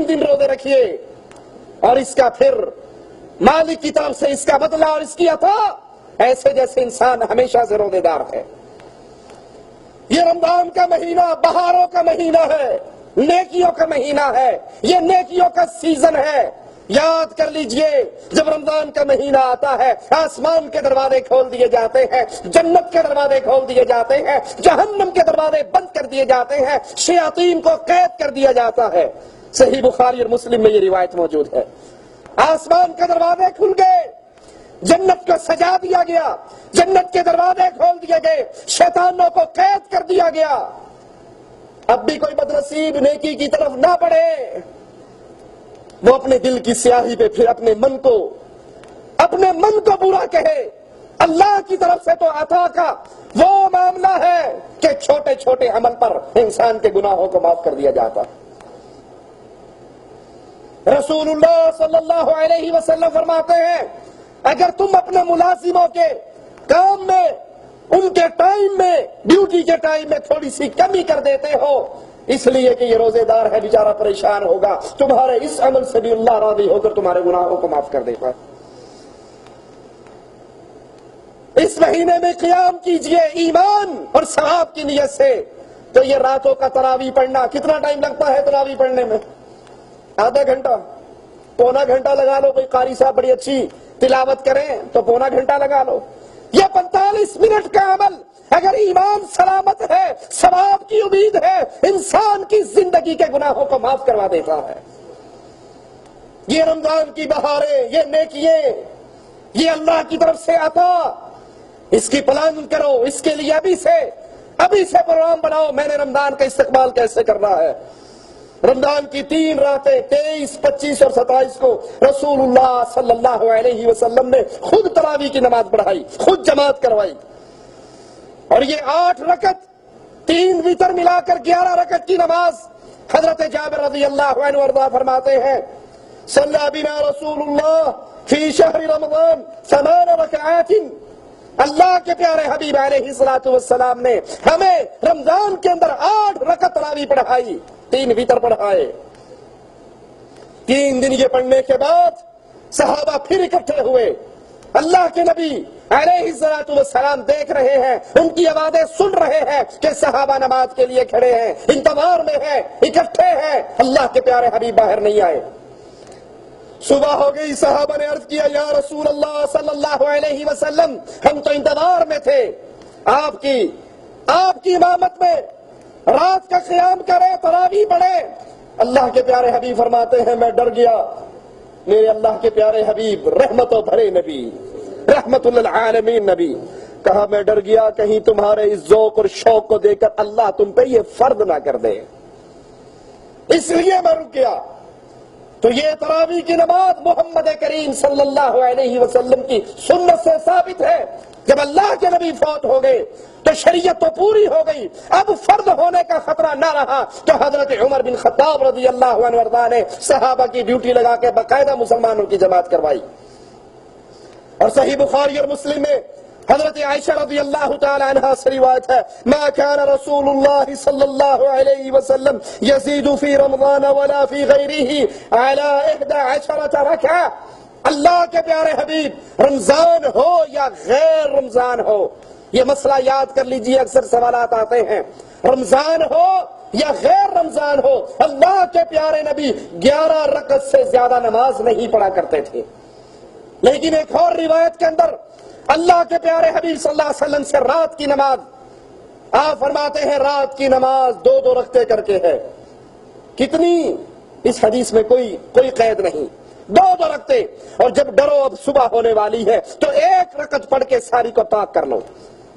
دن روزے رکھیے، اور اس کا پھر مالک کی طرف سے اس کا بدلہ اور اس کی عطا ایسے جیسے انسان ہمیشہ سے روزے دار ہے۔ یہ رمضان کا مہینہ بہاروں کا مہینہ ہے، نیکیوں کا مہینہ ہے، یہ نیکیوں کا سیزن ہے۔ یاد کر لیجئے، جب رمضان کا مہینہ آتا ہے آسمان کے دروازے کھول دیے جاتے ہیں، جنت کے دروازے کھول دیے جاتے ہیں، جہنم کے دروازے بند کر دیے جاتے ہیں، شیاطین کو قید کر دیا جاتا ہے۔ صحیح بخاری اور مسلم میں یہ روایت موجود ہے۔ آسمان کے دروازے کھل گئے، جنت کو سجا دیا گیا، جنت کے دروازے کھول دیے گئے، شیطانوں کو قید کر دیا گیا۔ اب بھی کوئی بدنصیب نیکی کی طرف نہ بڑھے، وہ اپنے دل کی سیاہی پہ پھر اپنے من کو برا کہے۔ اللہ کی طرف سے تو عطا کا وہ معاملہ ہے کہ چھوٹے چھوٹے عمل پر انسان کے گناہوں کو معاف کر دیا جاتا۔ رسول اللہ صلی اللہ علیہ وسلم فرماتے ہیں، اگر تم اپنے ملازموں کے کام میں، ان کے ٹائم میں، ڈیوٹی کے ٹائم میں تھوڑی سی کمی کر دیتے ہو اس لیے کہ یہ روزے دار ہے، بیچارہ پریشان ہوگا، تمہارے اس عمل سے بھی اللہ راضی ہو کر تمہارے گناہوں کو معاف کر دے گا۔ اس مہینے میں قیام کیجئے ایمان اور ثواب کی نیت سے۔ تو یہ راتوں کا تراویح پڑھنا، کتنا ٹائم لگتا ہے تراویح پڑھنے میں؟ آدھا گھنٹہ، پونا گھنٹہ لگا لو۔ کوئی قاری صاحب بڑی اچھی تلاوت کریں تو پونا گھنٹہ لگا لو۔ یہ 45 منٹ کا عمل اگر ایمان سلامت ہے، ثواب کی امید ہے، انسان کی زندگی کے گناہوں کو معاف کروا دیتا ہے۔ یہ رمضان کی بہاریں، یہ نیکییں، یہ اللہ کی طرف سے عطا، اس کی پلان کرو، اس کے لیے ابھی سے پروگرام بناؤ۔ میں نے رمضان کا استقبال کیسے کرنا ہے۔ رمضان کی 3 راتیں 23، 25 اور 27 کو رسول اللہ صلی اللہ علیہ وسلم نے خود تراویح کی نماز پڑھائی، خود جماعت کروائی، اور یہ 8 رکعت 3 وتر ملا کر 11 رکعت کی نماز حضرت جابر رضی اللہ عنہ وارضاہ فرماتے ہیں، صلی بنا رسول اللہ فی شہر رمضان 8 رکعات، اللہ کے پیارے حبیب علیہ الصلوۃ والسلام نے ہمیں رمضان کے اندر 8 رکعت تراویح پڑھائی، 3 وتر پڑھائے۔ 3 دن یہ پڑھنے کے بعد صحابہ پھر اکٹھے ہوئے، اللہ کے نبی علیہ الصلوۃ والسلام دیکھ رہے ہیں، ان کی آوازیں سن رہے ہیں کہ صحابہ نماز کے لیے کھڑے ہیں، انتظار میں ہیں، اکٹھے ہیں، اللہ کے پیارے حبیب باہر نہیں آئے۔ صبح ہو گئی، صحابہ نے عرض کیا، یا رسول اللہ صلی اللہ علیہ وسلم، ہم تو انتظار میں تھے آپ کی امامت میں، رات کا قیام کرے، تراویح پڑھے۔ اللہ کے پیارے حبیب فرماتے ہیں، میں ڈر گیا، میرے اللہ کے پیارے حبیب رحمتوں بھرے نبی، رحمت للعالمین نبی، کہا میں ڈر گیا کہیں تمہارے اس ذوق اور شوق کو دیکھ کر اللہ تم پہ یہ فرض نہ کر دے، اس لیے میں رک گیا۔ تو یہ تراویح کی نماز محمد کریم صلی اللہ علیہ وسلم کی سنت سے ثابت ہے۔ جب اللہ کے نبی فوت ہو گئے تو شریعت تو پوری ہو گئی، اب فرض ہونے کا خطرہ نہ رہا، تو حضرت عمر بن خطاب رضی اللہ عنہ وارضاہ نے صحابہ کی ڈیوٹی لگا کے باقاعدہ مسلمانوں کی جماعت کروائی۔ اور صحیح بخاری اور مسلم میں حضرت عائشہ رضی اللہ تعالی عنہا سے روایت ہے، ما كان رسول اللہ صلی اللہ علیہ وسلم یزید فی رمضان ولا فی غیرہ علی 11 رکعہ، اللہ کے پیارے حبیب رمضان ہو یا غیر رمضان ہو، یہ مسئلہ یاد کر لیجئے، اکثر سوالات آتے ہیں، رمضان ہو یا غیر رمضان ہو، اللہ کے پیارے نبی 11 رکعت سے زیادہ نماز نہیں پڑھا کرتے تھے۔ لیکن ایک اور روایت کے اندر اللہ کے پیارے حبیب صلی اللہ علیہ وسلم سے رات کی نماز، آپ فرماتے ہیں رات کی نماز 2 رکعتیں کر کے ہے۔ کتنی؟ اس حدیث میں کوئی قید نہیں، 2 رکعتیں، اور جب ڈرو اب صبح ہونے والی ہے تو 1 رکعت پڑھ کے ساری کو طاق کر لو۔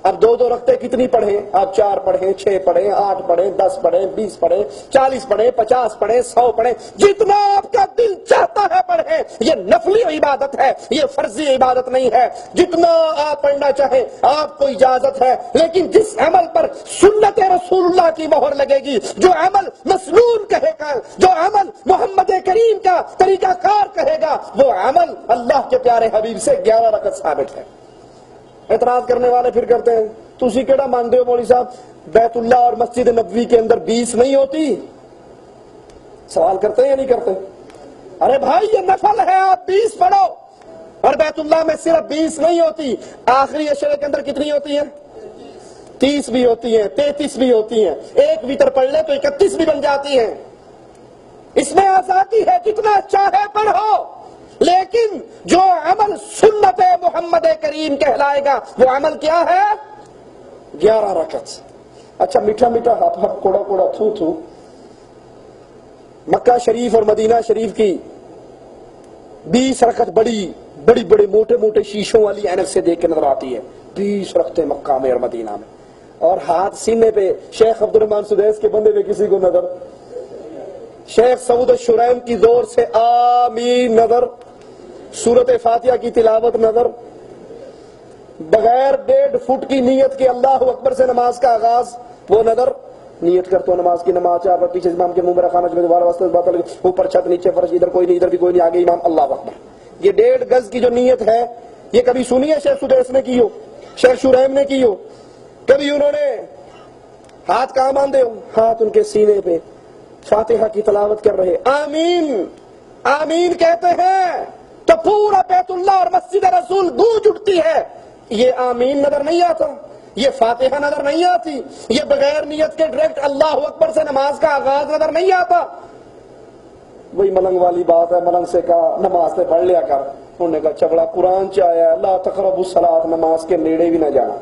اب 2 رکعتیں کتنی پڑھیں؟ آپ 4 پڑھیں، 6 پڑھیں، 8 پڑھیں، 10 پڑھیں، 20 پڑھیں، 40 پڑھیں، 50 پڑھیں، 100 پڑھیں، جتنا آپ کا دل چاہتا ہے پڑھیں۔ یہ نفلی عبادت ہے، یہ فرضی عبادت نہیں ہے، جتنا آپ پڑھنا چاہیں آپ کو اجازت ہے، لیکن جس عمل پر سنت رسول اللہ کی مہر لگے گی، جو عمل مسنون کہے گا، جو عمل محمد کریم کا طریقہ کار کہے گا، وہ عمل اللہ کے پیارے حبیب سے 11 رکعت ثابت ہے۔ اعتراض کرنے والے پھر کرتے ہیں، تسی کیڑا مانتے ہو مولوی صاحب، بیت اللہ اور مسجد نبوی کے اندر 20 نہیں ہوتی؟ سوال کرتے ہیں یا نہیں کرتے؟ ارے بھائی یہ نفل ہے، آپ 20 پڑھو، اور بیت اللہ میں صرف 20 نہیں ہوتی، آخری عشرے کے اندر کتنی ہوتی ہیں؟ 30 بھی ہوتی ہیں، 33 بھی ہوتی ہیں، ایک وتر پڑھ لے تو 31 بھی بن جاتی ہیں۔ اس میں آزادی ہے، جتنا چاہے پڑھو، لیکن جو عمل سنت محمد کریم کہلائے گا وہ عمل کیا ہے؟ 11 رکعت۔ اچھا میٹھا میٹھا ہپ ہپ کوڑا کوڑا تھو تھو، مکہ شریف اور مدینہ شریف کی 20 رکعت بڑی بڑی بڑے موٹے موٹے شیشوں والی اینک سے دیکھ کے نظر آتی ہے، 20 رکھتے مکہ میں اور مدینہ میں، اور ہاتھ سینے پہ شیخ عبد الرحمن سدیس کے بندے پہ کسی کو نظر، شیخ سعود الشریم کی زور سے آمین نظر، سورت فاتحہ کی تلاوت نظر، بغیر 1.5 فٹ کی نیت کے اللہ اکبر سے نماز کا آغاز وہ نظر، نیت کرتا ہوں نماز کی، نماز چاہ پر پیچھے امام کے منہ میں رکھانا چاہیے، دوبارہ واسطے بات لگے، اوپر چھت نیچے فرش، ادھر کوئی نہیں ادھر بھی کوئی نہیں، آگے امام، اللہ اکبر۔ یہ 1.5 گز کی جو نیت ہے یہ کبھی سنی ہے شیخ سدیس نے کی ہو، شیخ شریم نے کی ہو؟ کبھی انہوں نے ہاتھ کہاں باندھے ہو؟ ہاتھ ان کے سینے پہ، فاتحہ کی تلاوت کر رہے، آمین آمین کہتے ہیں تو پورا بیت اللہ اور مسجد رسول گونج اٹھتی ہے۔ یہ آمین نظر نہیں آتا، یہ فاتحہ نظر نہیں آتی، یہ بغیر نیت کے ڈائریکٹ اللہ اکبر سے نماز کا آغاز نظر نہیں آتا۔ وہی ملنگ والی بات ہے، ملنگ سے کہا نماز سے پڑھ لیا کر، انہوں نے کہا چگڑا قرآن چاہیا لا تقربوا الصلاۃ، نماز کے نیڑے بھی نہ جانا،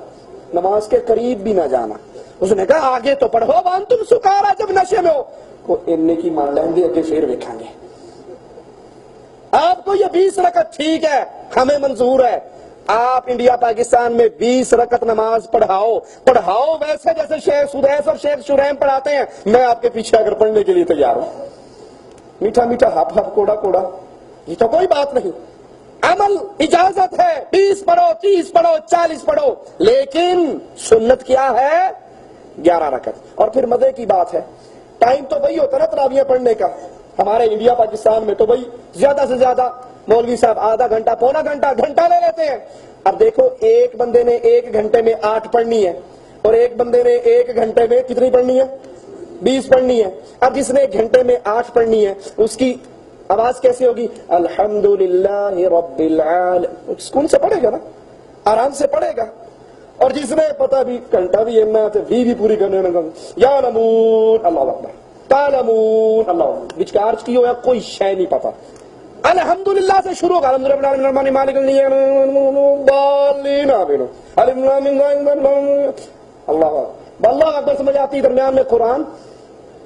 نماز کے قریب بھی نہ جانا۔ اس نے کہا آگے تو پڑھو وانتم سکارا، جب نشے میں ہو کو اننے کی مان لیں گے، اگے پھر ویکھیں گے۔ آپ کو یہ 20 رکعت ٹھیک ہے، ہمیں منظور ہے، آپ انڈیا پاکستان میں 20 رکعت نماز پڑھاؤ ویسے جیسے شیخ سدیس اور شیخ شریم پڑھاتے ہیں، میں آپ کے پیچھے اگر پڑھنے کے لیے تیار ہوں۔ میٹھا میٹھا ہپ ہپ کوڑا کوڑا یہ تو کوئی بات نہیں، عمل اجازت ہے، 20 پڑھو، 30 پڑھو، 40 پڑھو، لیکن سنت کیا ہے؟ 11 رکعت۔ اور پھر مزے کی بات ہے، ٹائم تو وہی ہوتا نا تراویح پڑھنے کا، ہمارے انڈیا پاکستان میں تو بھائی زیادہ سے زیادہ مولوی صاحب آدھا گھنٹہ پونا گھنٹہ لے لیتے ہیں۔ اب دیکھو ایک بندے نے 1 گھنٹے میں 8 پڑھنی ہے، اور ایک بندے نے 1 گھنٹے میں کتنی پڑھنی ہے؟ 20 پڑھنی ہے۔ اب جس نے 1 گھنٹے میں 8 پڑھنی ہے اس کی آواز کیسی ہوگی؟ الحمدللہ رب العالمین، سکون سے پڑھے گا نا، آرام سے پڑھے گا۔ اور جس نے پتہ بھی گھنٹہ بھی ہے تو بھی پوری کرنے لگا، یا نمون اللہ اکبر، تعلمون اللہ اکبر، بچکارج کی ہو یا کوئی شے نہیں پتا، الحمدللہ سے شروع ہوگا، الحمدللہ مالک اللہ اکبر سمجھ آتی درمیان میں قرآن۔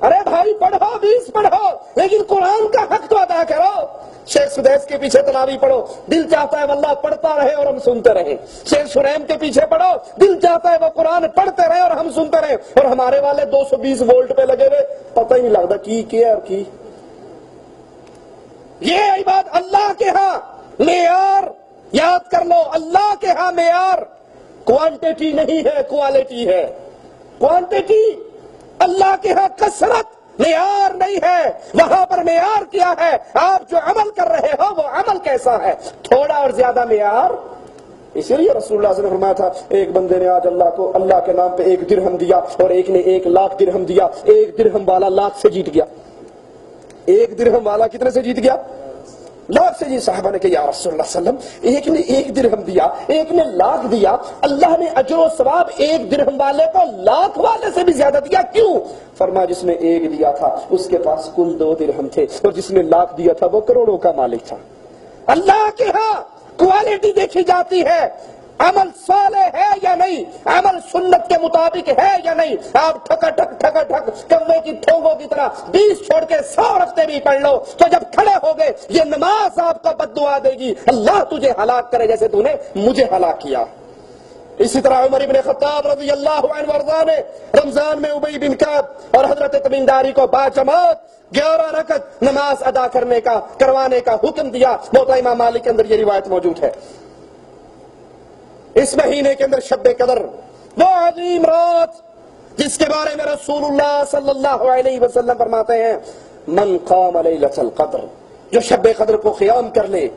ارے بھائی پڑھو، 20 پڑھو، لیکن قرآن کا حق تو ادا کرو۔ شیخ سدیس کے پیچھے تراویح پڑھو، دل چاہتا ہے واللہ پڑھتا رہے اور ہم سنتے رہیں۔ شیخ شریم کے پیچھے پڑھو، دل چاہتا ہے وہ قرآن پڑھتے رہے اور ہم سنتے رہیں، اور ہمارے والے 220 وولٹ پہ لگے ہوئے، پتہ ہی نہیں لگتا کی کیا اور کی۔ یہ عبادت اللہ کے ہاں معیار یاد کر لو، اللہ کے ہاں معیار کوانٹٹی نہیں ہے، کوالٹی ہے۔ کوانٹٹی اللہ کے ہاں کثرت معیار نہیں ہے، وہاں پر معیار کیا ہے؟ آپ جو عمل کر رہے ہو وہ عمل کیسا ہے، تھوڑا اور زیادہ معیار۔ اسی لیے رسول اللہ صلی اللہ علیہ وسلم نے فرمایا تھا، ایک بندے نے آج اللہ کو اللہ کے نام پہ 1 درہم دیا اور ایک نے 1 لاکھ درہم دیا، 1 درہم والا لاکھ سے جیت گیا۔ 1 درہم والا کتنے سے جیت گیا؟ لاکھ سے جی۔ صحابہ نے کہا یا رسول اللہ صلی اللہ علیہ وسلم، ایک نے 1 درہم دیا، ایک نے لاکھ دیا، اللہ نے اجر و ثواب 1 درہم والے کو لاکھ والے سے بھی زیادہ دیا، کیوں؟ فرمایا جس نے 1 دیا تھا اس کے پاس کل 2 درہم تھے، اور جس نے لاکھ دیا تھا وہ کروڑوں کا مالک تھا۔ اللہ کے ہاں کوالٹی دیکھی جاتی ہے، عمل صالح ہے یا نہیں، عمل سنت کے مطابق ہے یا نہیں۔ آپ ٹھکا ٹھک کوے کی ٹھونگوں کی طرح 20 چھوڑ کے 100 رکھتے بھی پڑھ لو، تو جب کھڑے ہو گئے یہ نماز آپ کو بد دعا دے گی، اللہ تجھے ہلاک کرے جیسے تو نے مجھے ہلاک کیا۔ اسی طرح عمر بن خطاب رضی اللہ عنہ وارضاہ نے رمضان میں ابی بن کعب اور حضرت تمیم داری کو باجماعت 11 رکعت نماز ادا کروانے کا حکم دیا۔ موطا امام مالک کے اندر یہ روایت موجود ہے۔ اس مہینے کے اندر شب قدر، وہ عظیم رات جس کے بارے میں رسول اللہ صلی اللہ علیہ وسلم فرماتے ہیں، من قام لیلۃ القدر، جو شب قدر کو قیام کر لے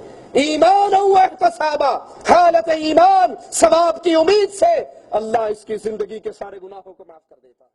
ایمان و احتسابا، حالت ایمان ثواب کی امید سے، اللہ اس کی زندگی کے سارے گناہوں کو معاف کر دیتا ہے۔